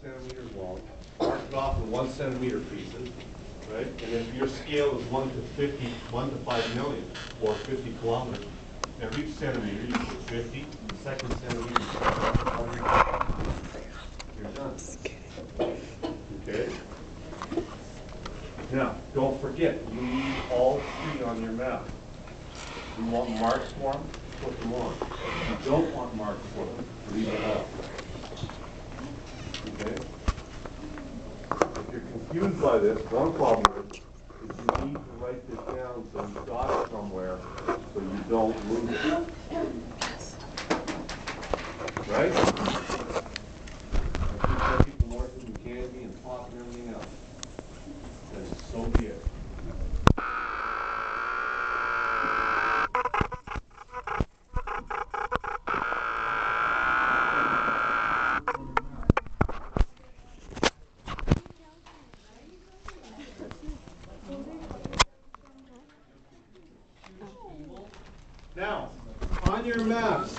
centimeters long, mark it off in 1 centimeter pieces, right? And if your scale is 1 to 50, 1 to 5 million, or 50 kilometers, every centimeter you put 50, the second centimeter you put 100. You're done. Okay? Now, don't forget, you need all three on your map. You want marks for them, put them on. If you don't want marks for them, leave it off. Okay? If you're confused by this, one problem is you need to write this down so you've got it somewhere so you don't lose it. Right? I think people more than candy and pop and everything else. And so be it. Now, on your maps,